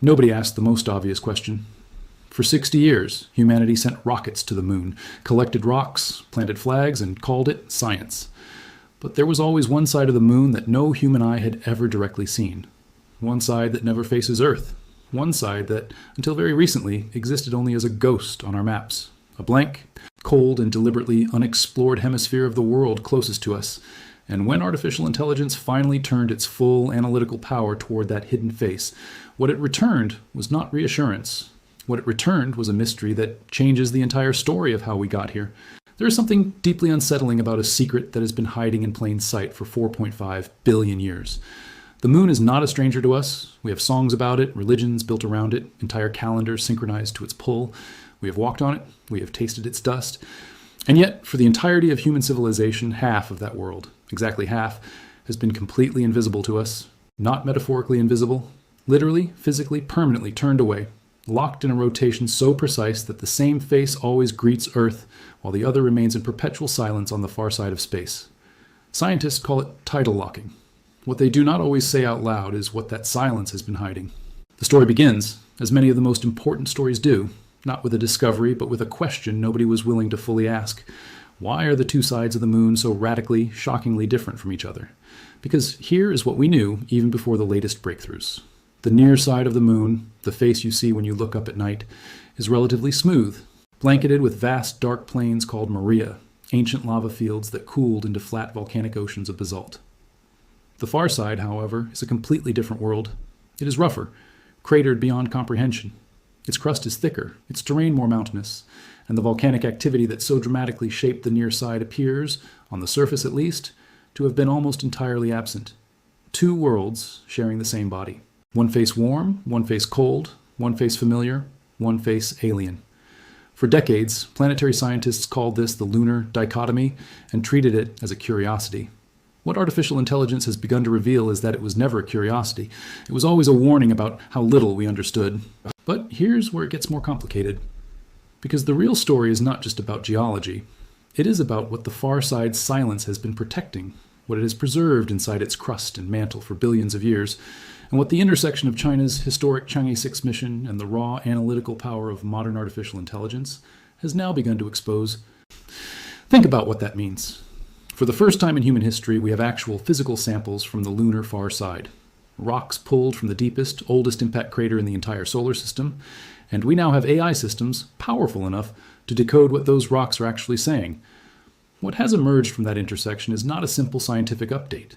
Nobody asked the most obvious question. For 60 years, humanity sent rockets to the moon, collected rocks, planted flags, and called it science. But there was always one side of the moon that no human eye had ever directly seen. One side that never faces Earth. One side that, until very recently, existed only as a ghost on our maps. A blank, cold, and deliberately unexplored hemisphere of the world closest to us. And when artificial intelligence finally turned its full analytical power toward that hidden face, what it returned was not reassurance. What it returned was a mystery that changes the entire story of how we got here. There is something deeply unsettling about a secret that has been hiding in plain sight for 4.5 billion years. The moon is not a stranger to us. We have songs about it, religions built around it, entire calendars synchronized to its pull. We have walked on it. We have tasted its dust. And yet, for the entirety of human civilization, half of that world, exactly half, has been completely invisible to us. Not metaphorically invisible, literally, physically, permanently turned away. Locked in a rotation so precise that the same face always greets Earth, while the other remains in perpetual silence on the far side of space. Scientists call it tidal locking. What they do not always say out loud is what that silence has been hiding. The story begins, as many of the most important stories do, not with a discovery, but with a question nobody was willing to fully ask. Why are the two sides of the moon so radically, shockingly different from each other? Because here is what we knew even before the latest breakthroughs. The near side of the moon, the face you see when you look up at night, is relatively smooth, blanketed with vast dark plains called Maria, ancient lava fields that cooled into flat volcanic oceans of basalt. The far side, however, is a completely different world. It is rougher, cratered beyond comprehension. Its crust is thicker, its terrain more mountainous, and the volcanic activity that so dramatically shaped the near side appears, on the surface at least, to have been almost entirely absent. Two worlds sharing the same body. One face warm, one face cold, one face familiar, one face alien. For decades, planetary scientists called this the lunar dichotomy and treated it as a curiosity. What artificial intelligence has begun to reveal is that it was never a curiosity. It was always a warning about how little we understood. But here's where it gets more complicated. Because the real story is not just about geology. It is about what the far side's silence has been protecting, what it has preserved inside its crust and mantle for billions of years, and what the intersection of China's historic Chang'e 6 mission and the raw analytical power of modern artificial intelligence has now begun to expose. Think about what that means. For the first time in human history, we have actual physical samples from the lunar far side. Rocks pulled from the deepest, oldest impact crater in the entire solar system, and we now have AI systems powerful enough to decode what those rocks are actually saying. What has emerged from that intersection is not a simple scientific update.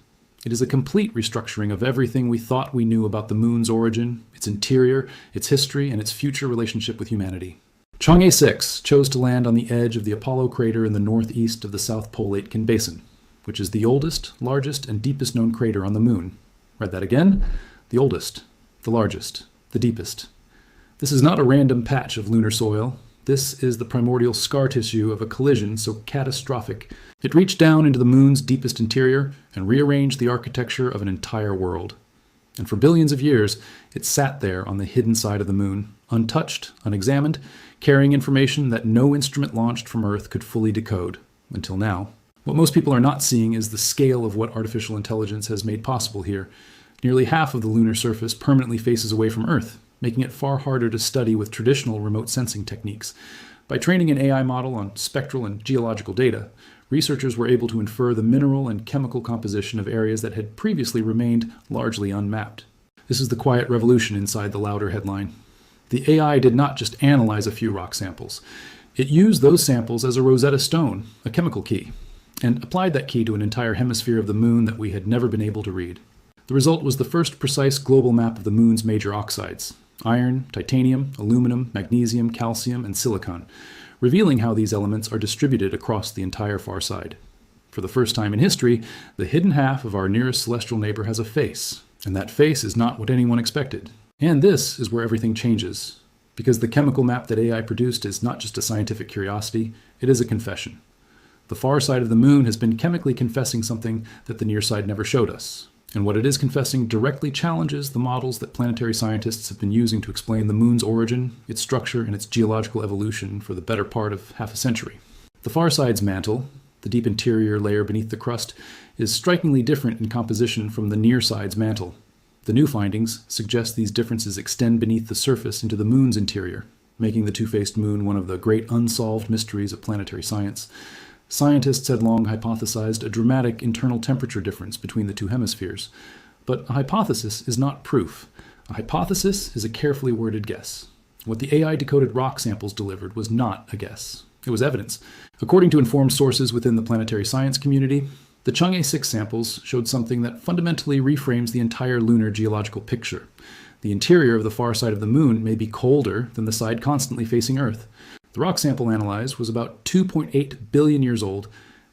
It is a complete restructuring of everything we thought we knew about the moon's origin, its interior, its history, and its future relationship with humanity. Chang'e 6 chose to land on the edge of the Apollo crater in the northeast of the South Pole Aitken Basin, which is the oldest, largest, and deepest known crater on the moon. Read that again? The oldest, the largest, the deepest. This is not a random patch of lunar soil. This is the primordial scar tissue of a collision so catastrophic it reached down into the moon's deepest interior and rearranged the architecture of an entire world. And for billions of years, it sat there on the hidden side of the moon, untouched, unexamined, carrying information that no instrument launched from Earth could fully decode, until now. What most people are not seeing is the scale of what artificial intelligence has made possible here. Nearly half of the lunar surface permanently faces away from Earth, making it far harder to study with traditional remote sensing techniques. By training an AI model on spectral and geological data, researchers were able to infer the mineral and chemical composition of areas that had previously remained largely unmapped. This is the quiet revolution inside the louder headline. The AI did not just analyze a few rock samples. It used those samples as a Rosetta Stone, a chemical key, and applied that key to an entire hemisphere of the moon that we had never been able to read. The result was the first precise global map of the moon's major oxides: iron, titanium, aluminum, magnesium, calcium, and silicon, revealing how these elements are distributed across the entire far side. For the first time in history, the hidden half of our nearest celestial neighbor has a face, and that face is not what anyone expected. And this is where everything changes, because the chemical map that AI produced is not just a scientific curiosity, it is a confession. The far side of the moon has been chemically confessing something that the near side never showed us. And what it is confessing directly challenges the models that planetary scientists have been using to explain the moon's origin, its structure, and its geological evolution for the better part of half a century. The far side's mantle, the deep interior layer beneath the crust, is strikingly different in composition from the near side's mantle. The new findings suggest these differences extend beneath the surface into the moon's interior, making the two-faced moon one of the great unsolved mysteries of planetary science. Scientists had long hypothesized a dramatic internal temperature difference between the two hemispheres. But a hypothesis is not proof. A hypothesis is a carefully worded guess. What the AI-decoded rock samples delivered was not a guess. It was evidence. According to informed sources within the planetary science community, the Chang'e 6 samples showed something that fundamentally reframes the entire lunar geological picture. The interior of the far side of the moon may be colder than the side constantly facing Earth. The rock sample analyzed was about 2.8 billion years old,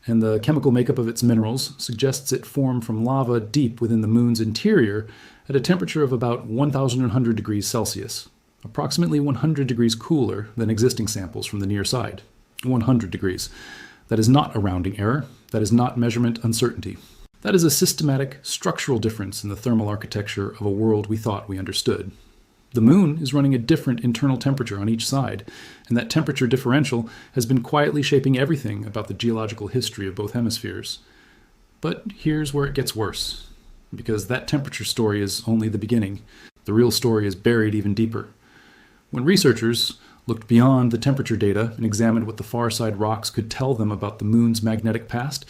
and the chemical makeup of its minerals suggests it formed from lava deep within the moon's interior at a temperature of about 1,100 degrees Celsius, approximately 100 degrees cooler than existing samples from the near side. 100 degrees. That is not a rounding error. That is not measurement uncertainty. That is a systematic, structural difference in the thermal architecture of a world we thought we understood. The moon is running a different internal temperature on each side, and that temperature differential has been quietly shaping everything about the geological history of both hemispheres. But here's where it gets worse, because that temperature story is only the beginning. The real story is buried even deeper. When researchers looked beyond the temperature data and examined what the far side rocks could tell them about the moon's magnetic past,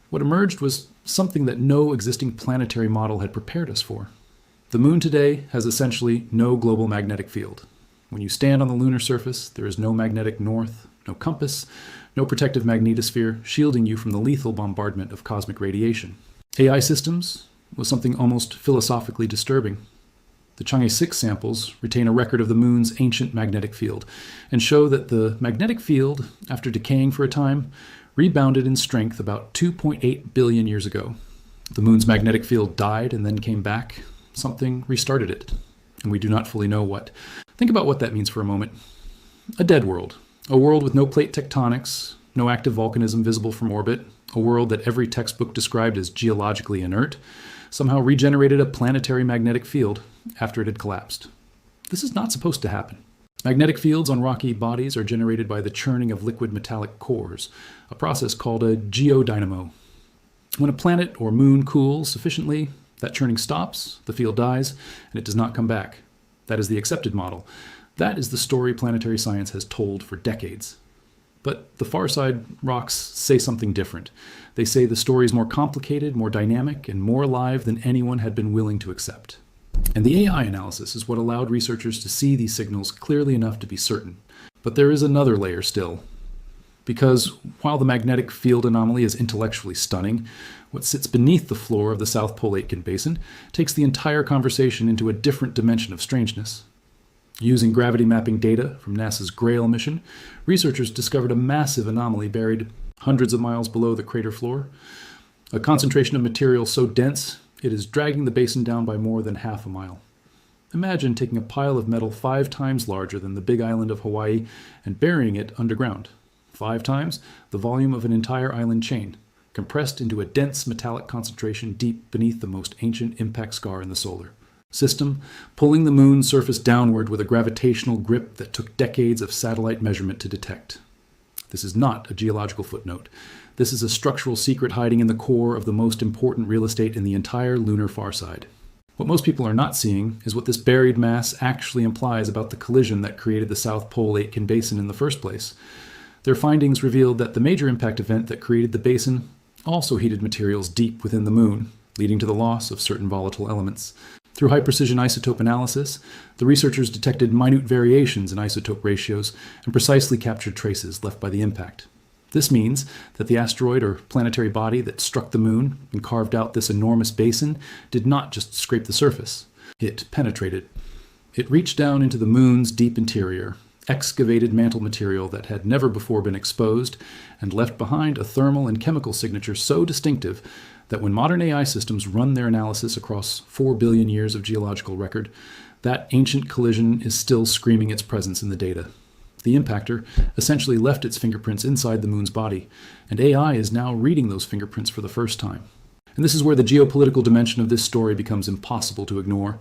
what emerged was something that no existing planetary model had prepared us for. The moon today has essentially no global magnetic field. When you stand on the lunar surface, there is no magnetic north, no compass, no protective magnetosphere shielding you from the lethal bombardment of cosmic radiation. AI systems was something almost philosophically disturbing. The Chang'e 6 samples retain a record of the moon's ancient magnetic field and show that the magnetic field, after decaying for a time, rebounded in strength about 2.8 billion years ago. The moon's magnetic field died and then came back. Something restarted it, and we do not fully know what. Think about what that means for a moment. A dead world. A world with no plate tectonics, no active volcanism visible from orbit, a world that every textbook described as geologically inert, somehow regenerated a planetary magnetic field after it had collapsed. This is not supposed to happen. Magnetic fields on rocky bodies are generated by the churning of liquid metallic cores, a process called a geodynamo. When a planet or moon cools sufficiently, that churning stops, the field dies, and it does not come back. That is the accepted model. That is the story planetary science has told for decades. But the far side rocks say something different. They say the story is more complicated, more dynamic, and more alive than anyone had been willing to accept. And the AI analysis is what allowed researchers to see these signals clearly enough to be certain. But there is another layer still. Because while the magnetic field anomaly is intellectually stunning, what sits beneath the floor of the South Pole Aitken Basin takes the entire conversation into a different dimension of strangeness. Using gravity mapping data from NASA's Grail mission, researchers discovered a massive anomaly buried hundreds of miles below the crater floor. A concentration of material so dense, it is dragging the basin down by more than half a mile. Imagine taking a pile of metal 5 times larger than the big island of Hawaii and burying it underground. 5 times the volume of an entire island chain, compressed into a dense metallic concentration deep beneath the most ancient impact scar in the solar system, pulling the moon's surface downward with a gravitational grip that took decades of satellite measurement to detect. This is not a geological footnote. This is a structural secret hiding in the core of the most important real estate in the entire lunar far side. What most people are not seeing is what this buried mass actually implies about the collision that created the South Pole Aitken Basin in the first place. Their findings revealed that the major impact event that created the basin also heated materials deep within the moon, leading to the loss of certain volatile elements. Through high-precision isotope analysis, the researchers detected minute variations in isotope ratios and precisely captured traces left by the impact. This means that the asteroid or planetary body that struck the moon and carved out this enormous basin did not just scrape the surface. It penetrated. It reached down into the moon's deep interior, excavated mantle material that had never before been exposed, and left behind a thermal and chemical signature so distinctive that when modern AI systems run their analysis across 4 billion years of geological record, that ancient collision is still screaming its presence in the data. The impactor essentially left its fingerprints inside the moon's body, and AI is now reading those fingerprints for the first time. And this is where the geopolitical dimension of this story becomes impossible to ignore,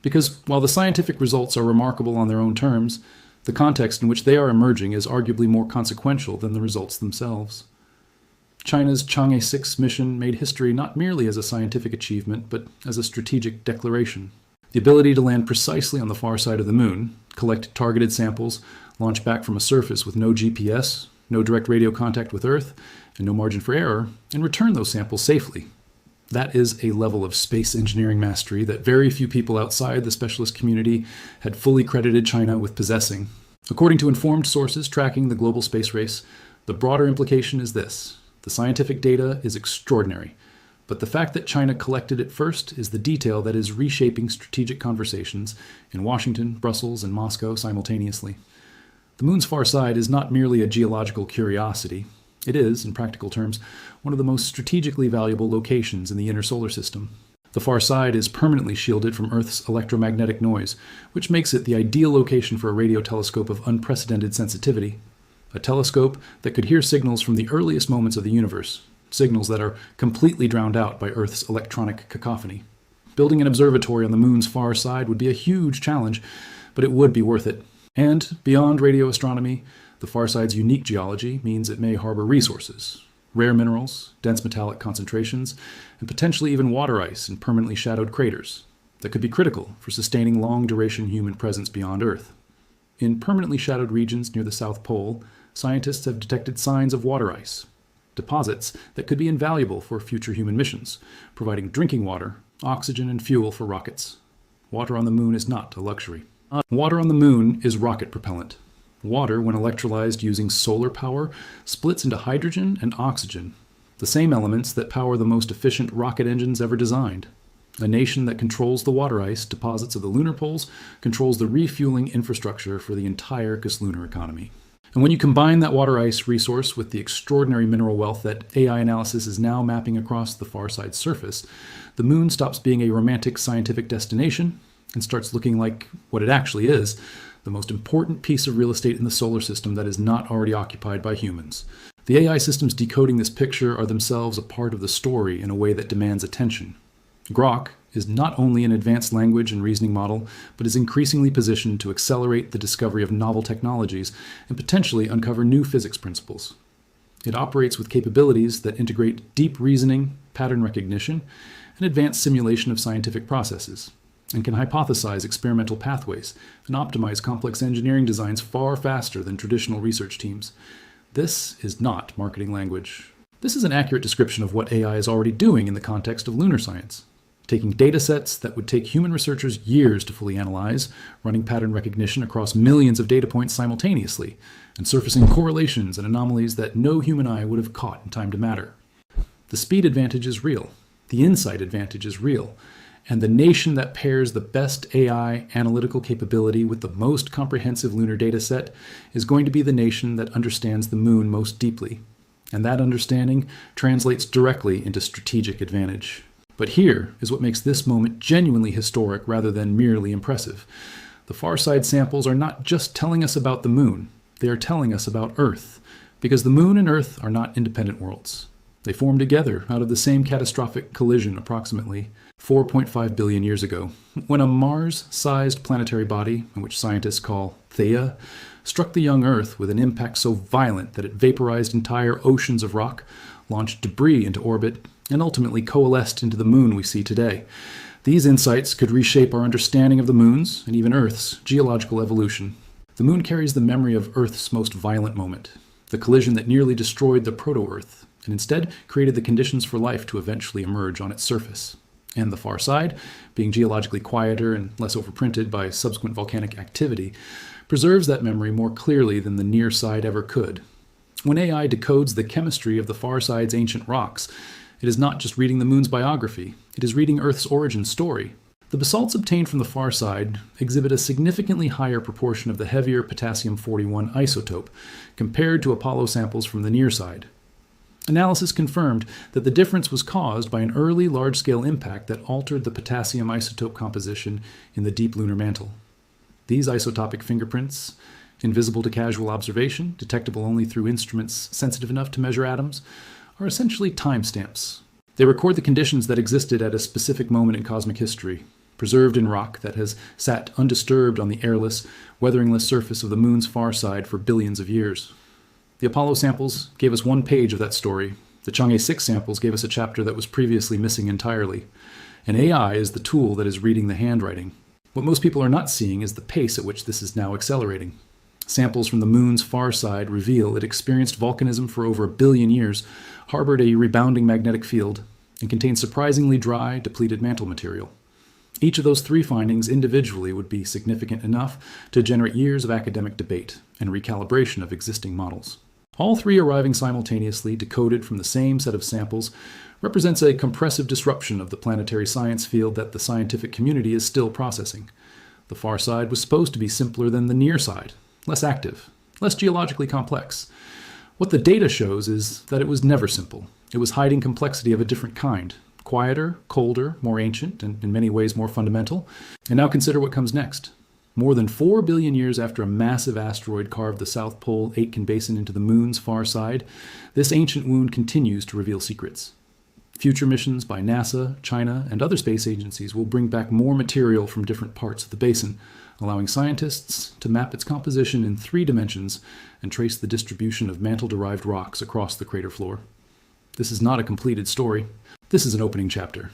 because while the scientific results are remarkable on their own terms, the context in which they are emerging is arguably more consequential than the results themselves. China's Chang'e 6 mission made history not merely as a scientific achievement, but as a strategic declaration. The ability to land precisely on the far side of the moon, collect targeted samples, launch back from a surface with no GPS, no direct radio contact with Earth, and no margin for error, and return those samples safely. That is a level of space engineering mastery that very few people outside the specialist community had fully credited China with possessing. According to informed sources tracking the global space race, the broader implication is this: the scientific data is extraordinary, but the fact that China collected it first is the detail that is reshaping strategic conversations in Washington, Brussels, and Moscow simultaneously. The moon's far side is not merely a geological curiosity. It is, in practical terms, one of the most strategically valuable locations in the inner solar system. The far side is permanently shielded from Earth's electromagnetic noise, which makes it the ideal location for a radio telescope of unprecedented sensitivity. A telescope that could hear signals from the earliest moments of the universe, signals that are completely drowned out by Earth's electronic cacophony. Building an observatory on the moon's far side would be a huge challenge, but it would be worth it. And beyond radio astronomy, the far side's unique geology means it may harbor resources, rare minerals, dense metallic concentrations, and potentially even water ice in permanently shadowed craters that could be critical for sustaining long-duration human presence beyond Earth. In permanently shadowed regions near the South Pole, scientists have detected signs of water ice, deposits that could be invaluable for future human missions, providing drinking water, oxygen, and fuel for rockets. Water on the moon is not a luxury. Water on the moon is rocket propellant. Water, when electrolyzed using solar power, splits into hydrogen and oxygen, the same elements that power the most efficient rocket engines ever designed. A nation that controls the water ice deposits of the lunar poles controls the refueling infrastructure for the entire cislunar economy. And when you combine that water ice resource with the extraordinary mineral wealth that AI analysis is now mapping across the far side surface, the moon stops being a romantic scientific destination and starts looking like what it actually is: the most important piece of real estate in the solar system that is not already occupied by humans. The AI systems decoding this picture are themselves a part of the story in a way that demands attention. Grok is not only an advanced language and reasoning model, but is increasingly positioned to accelerate the discovery of novel technologies and potentially uncover new physics principles. It operates with capabilities that integrate deep reasoning, pattern recognition, and advanced simulation of scientific processes, and can hypothesize experimental pathways and optimize complex engineering designs far faster than traditional research teams. This is not marketing language. This is an accurate description of what AI is already doing in the context of lunar science, taking data sets that would take human researchers years to fully analyze, running pattern recognition across millions of data points simultaneously, and surfacing correlations and anomalies that no human eye would have caught in time to matter. The speed advantage is real. The insight advantage is real. And the nation that pairs the best AI analytical capability with the most comprehensive lunar data set is going to be the nation that understands the moon most deeply. And that understanding translates directly into strategic advantage. But here is what makes this moment genuinely historic rather than merely impressive. The far side samples are not just telling us about the moon, they are telling us about Earth, because the moon and Earth are not independent worlds. They formed together out of the same catastrophic collision approximately 4.5 billion years ago, when a Mars-sized planetary body, which scientists call Theia, struck the young Earth with an impact so violent that it vaporized entire oceans of rock, launched debris into orbit, and ultimately coalesced into the moon we see today. These insights could reshape our understanding of the moon's, and even Earth's, geological evolution. The moon carries the memory of Earth's most violent moment, the collision that nearly destroyed the proto-Earth, and instead created the conditions for life to eventually emerge on its surface. And the far side, being geologically quieter and less overprinted by subsequent volcanic activity, preserves that memory more clearly than the near side ever could. When AI decodes the chemistry of the far side's ancient rocks, it is not just reading the moon's biography, it is reading Earth's origin story. The basalts obtained from the far side exhibit a significantly higher proportion of the heavier potassium-41 isotope compared to Apollo samples from the near side. Analysis confirmed that the difference was caused by an early large-scale impact that altered the potassium isotope composition in the deep lunar mantle. These isotopic fingerprints, invisible to casual observation, detectable only through instruments sensitive enough to measure atoms, are essentially timestamps. They record the conditions that existed at a specific moment in cosmic history, preserved in rock that has sat undisturbed on the airless, weatheringless surface of the moon's far side for billions of years. The Apollo samples gave us one page of that story, The Chang'e 6 samples gave us a chapter that was previously missing entirely. And AI is the tool that is reading the handwriting. What most people are not seeing is the pace at which this is now accelerating. Samples from the moon's far side reveal it experienced volcanism for over 1 billion years, harbored a rebounding magnetic field, and contained surprisingly dry, depleted mantle material. Each of those 3 findings individually would be significant enough to generate years of academic debate and recalibration of existing models. All 3 arriving simultaneously, decoded from the same set of samples, represents a compressive disruption of the planetary science field that the scientific community is still processing. The far side was supposed to be simpler than the near side, less active, less geologically complex. What the data shows is that it was never simple. It was hiding complexity of a different kind, quieter, colder, more ancient, and in many ways more fundamental. And now consider what comes next. More than 4 billion years after a massive asteroid carved the South Pole Aitken Basin into the moon's far side, this ancient wound continues to reveal secrets. Future missions by NASA, China, and other space agencies will bring back more material from different parts of the basin, allowing scientists to map its composition in 3 dimensions and trace the distribution of mantle-derived rocks across the crater floor. This is not a completed story. This is an opening chapter.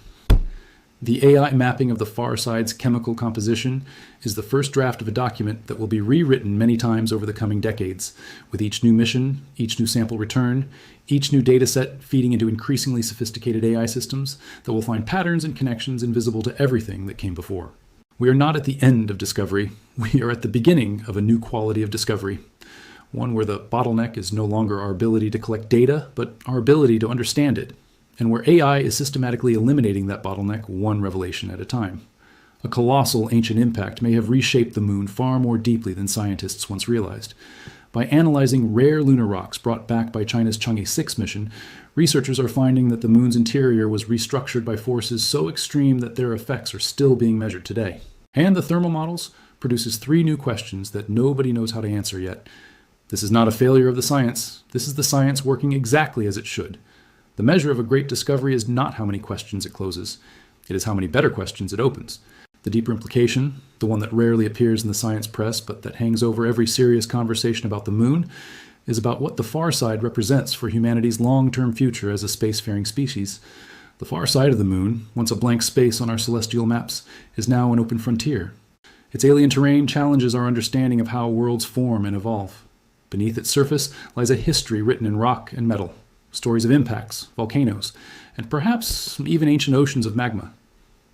The AI mapping of the far side's chemical composition is the first draft of a document that will be rewritten many times over the coming decades, with each new mission, each new sample return, each new dataset feeding into increasingly sophisticated AI systems that will find patterns and connections invisible to everything that came before. We are not at the end of discovery. We are at the beginning of a new quality of discovery. One where the bottleneck is no longer our ability to collect data, but our ability to understand it, and where AI is systematically eliminating that bottleneck one revelation at a time. A colossal ancient impact may have reshaped the moon far more deeply than scientists once realized. By analyzing rare lunar rocks brought back by China's Chang'e 6 mission, researchers are finding that the moon's interior was restructured by forces so extreme that their effects are still being measured today. And the thermal models produces 3 new questions that nobody knows how to answer yet. This is not a failure of the science. This is the science working exactly as it should. The measure of a great discovery is not how many questions it closes. It is how many better questions it opens. The deeper implication, the one that rarely appears in the science press but that hangs over every serious conversation about the moon, is about what the far side represents for humanity's long-term future as a spacefaring species. The far side of the moon, once a blank space on our celestial maps, is now an open frontier. Its alien terrain challenges our understanding of how worlds form and evolve. Beneath its surface lies a history written in rock and metal. Stories of impacts, volcanoes, and perhaps even ancient oceans of magma.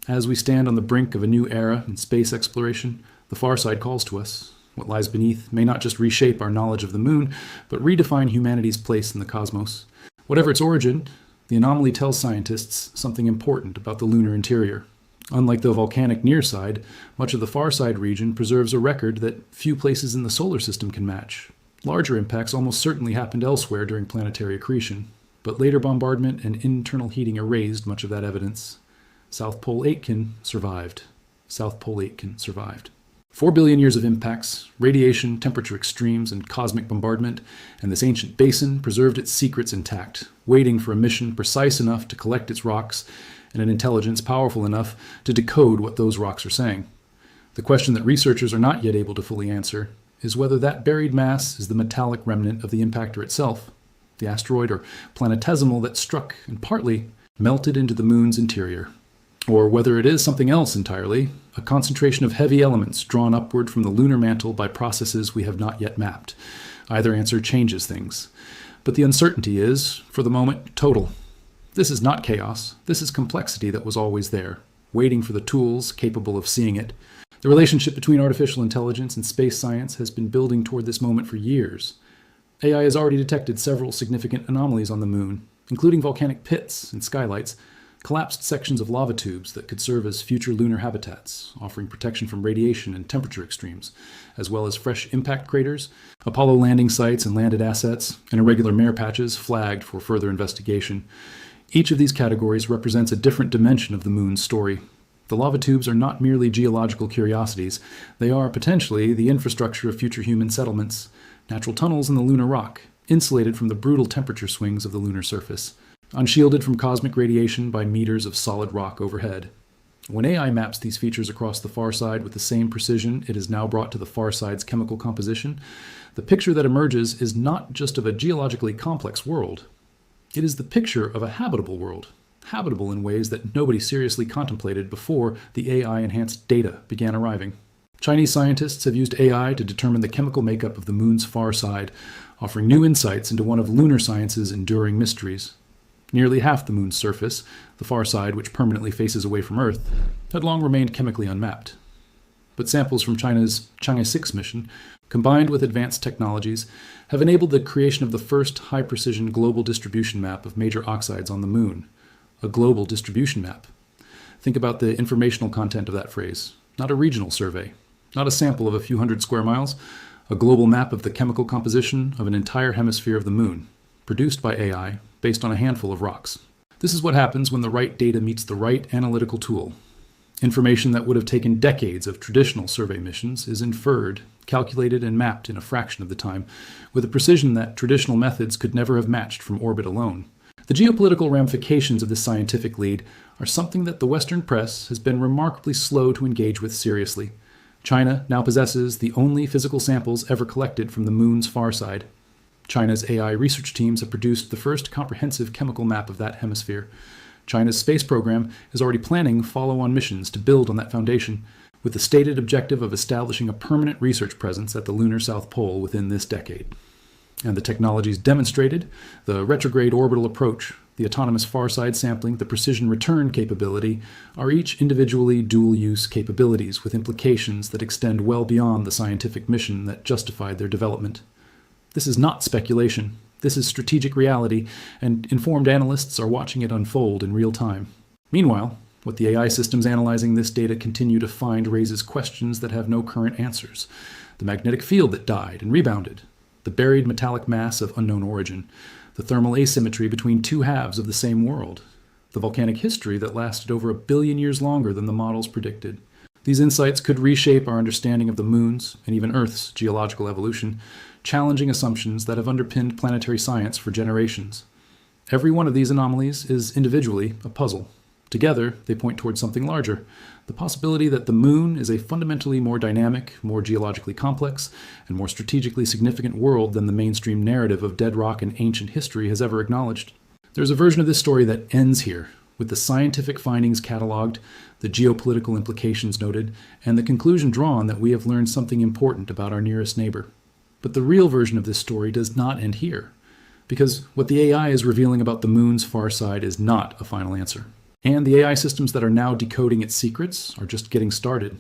As we stand on the brink of a new era in space exploration, the far side calls to us. What lies beneath may not just reshape our knowledge of the moon, but redefine humanity's place in the cosmos. Whatever its origin, the anomaly tells scientists something important about the lunar interior. Unlike the volcanic near side, much of the far side region preserves a record that few places in the solar system can match. Larger impacts almost certainly happened elsewhere during planetary accretion, but later bombardment and internal heating erased much of that evidence. South Pole Aitken survived. South Pole Aitken survived. 4 billion years of impacts, radiation, temperature extremes, and cosmic bombardment, and this ancient basin preserved its secrets intact, waiting for a mission precise enough to collect its rocks and an intelligence powerful enough to decode what those rocks are saying. The question that researchers are not yet able to fully answer is whether that buried mass is the metallic remnant of the impactor itself, the asteroid or planetesimal that struck and partly melted into the moon's interior, or whether it is something else entirely, a concentration of heavy elements drawn upward from the lunar mantle by processes we have not yet mapped. Either answer changes things. But the uncertainty is, for the moment, total. This is not chaos. This is complexity that was always there, waiting for the tools capable of seeing it. The relationship between artificial intelligence and space science has been building toward this moment for years. AI has already detected several significant anomalies on the moon, including volcanic pits and skylights, collapsed sections of lava tubes that could serve as future lunar habitats, offering protection from radiation and temperature extremes, as well as fresh impact craters, Apollo landing sites and landed assets, and irregular mare patches flagged for further investigation. Each of these categories represents a different dimension of the moon's story. The lava tubes are not merely geological curiosities. They are potentially the infrastructure of future human settlements, natural tunnels in the lunar rock, insulated from the brutal temperature swings of the lunar surface, unshielded from cosmic radiation by meters of solid rock overhead. When AI maps these features across the far side with the same precision it has now brought to the far side's chemical composition, the picture that emerges is not just of a geologically complex world. It is the picture of a habitable world, habitable in ways that nobody seriously contemplated before the AI-enhanced data began arriving. Chinese scientists have used AI to determine the chemical makeup of the moon's far side, offering new insights into one of lunar science's enduring mysteries. Nearly half the moon's surface, the far side which permanently faces away from Earth, had long remained chemically unmapped. But samples from China's Chang'e 6 mission, combined with advanced technologies, have enabled the creation of the first high-precision global distribution map of major oxides on the moon. A global distribution map. Think about the informational content of that phrase. Not a regional survey, not a sample of a few hundred square miles, a global map of the chemical composition of an entire hemisphere of the moon, produced by AI based on a handful of rocks. This is what happens when the right data meets the right analytical tool. Information that would have taken decades of traditional survey missions is inferred, calculated, and mapped in a fraction of the time, with a precision that traditional methods could never have matched from orbit alone. The geopolitical ramifications of this scientific lead are something that the Western press has been remarkably slow to engage with seriously. China now possesses the only physical samples ever collected from the moon's far side. China's AI research teams have produced the first comprehensive chemical map of that hemisphere. China's space program is already planning follow-on missions to build on that foundation, with the stated objective of establishing a permanent research presence at the lunar South Pole within this decade. And the technologies demonstrated, the retrograde orbital approach, the autonomous far-side sampling, the precision return capability, are each individually dual-use capabilities with implications that extend well beyond the scientific mission that justified their development. This is not speculation. This is strategic reality, and informed analysts are watching it unfold in real time. Meanwhile, what the AI systems analyzing this data continue to find raises questions that have no current answers. The magnetic field that died and rebounded, the buried metallic mass of unknown origin, the thermal asymmetry between two halves of the same world, the volcanic history that lasted over 1 billion years longer than the models predicted. These insights could reshape our understanding of the moon's and even Earth's geological evolution, challenging assumptions that have underpinned planetary science for generations. Every one of these anomalies is individually a puzzle. Together, they point towards something larger, the possibility that the moon is a fundamentally more dynamic, more geologically complex, and more strategically significant world than the mainstream narrative of dead rock and ancient history has ever acknowledged. There's a version of this story that ends here, with the scientific findings cataloged, the geopolitical implications noted, and the conclusion drawn that we have learned something important about our nearest neighbor. But the real version of this story does not end here, because what the AI is revealing about the moon's far side is not a final answer. And the AI systems that are now decoding its secrets are just getting started.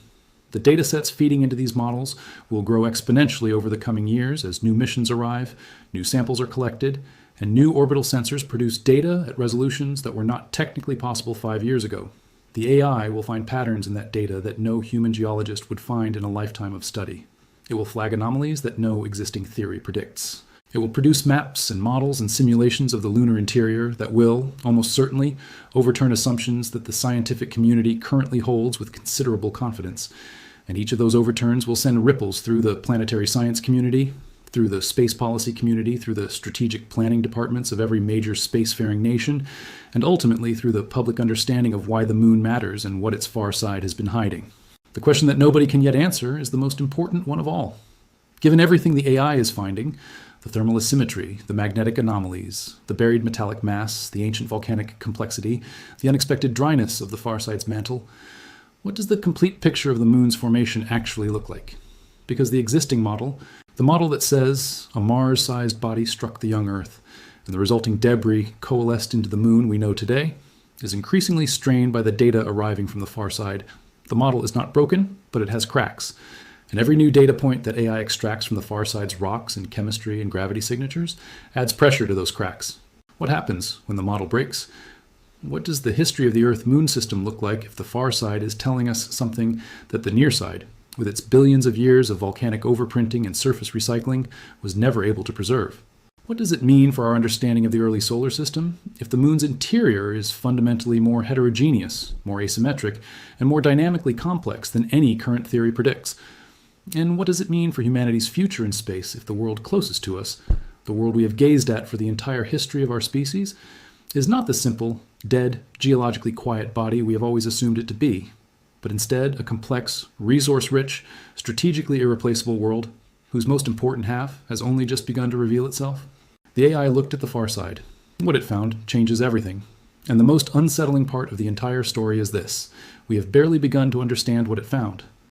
The datasets feeding into these models will grow exponentially over the coming years as new missions arrive, new samples are collected, and new orbital sensors produce data at resolutions that were not technically possible 5 years ago. The AI will find patterns in that data that no human geologist would find in a lifetime of study. It will flag anomalies that no existing theory predicts. It will produce maps and models and simulations of the lunar interior that will, almost certainly, overturn assumptions that the scientific community currently holds with considerable confidence. And each of those overturns will send ripples through the planetary science community, through the space policy community, through the strategic planning departments of every major spacefaring nation, and ultimately through the public understanding of why the moon matters and what its far side has been hiding. The question that nobody can yet answer is the most important one of all. Given everything the AI is finding, the thermal asymmetry, the magnetic anomalies, the buried metallic mass, the ancient volcanic complexity, the unexpected dryness of the far side's mantle, what does the complete picture of the moon's formation actually look like? Because the existing model, the model that says a Mars-sized body struck the young Earth, and the resulting debris coalesced into the moon we know today, is increasingly strained by the data arriving from the far side. The model is not broken, but it has cracks. And every new data point that AI extracts from the far side's rocks and chemistry and gravity signatures adds pressure to those cracks. What happens when the model breaks? What does the history of the Earth-Moon system look like if the far side is telling us something that the near side, with its billions of years of volcanic overprinting and surface recycling, was never able to preserve? What does it mean for our understanding of the early solar system if the moon's interior is fundamentally more heterogeneous, more asymmetric, and more dynamically complex than any current theory predicts? And what does it mean for humanity's future in space if the world closest to us, the world we have gazed at for the entire history of our species, is not the simple, dead, geologically quiet body we have always assumed it to be, but instead a complex, resource-rich, strategically irreplaceable world whose most important half has only just begun to reveal itself? The AI looked at the far side, What it found changes everything. And the most unsettling part of the entire story is this: we have barely begun to understand what it found.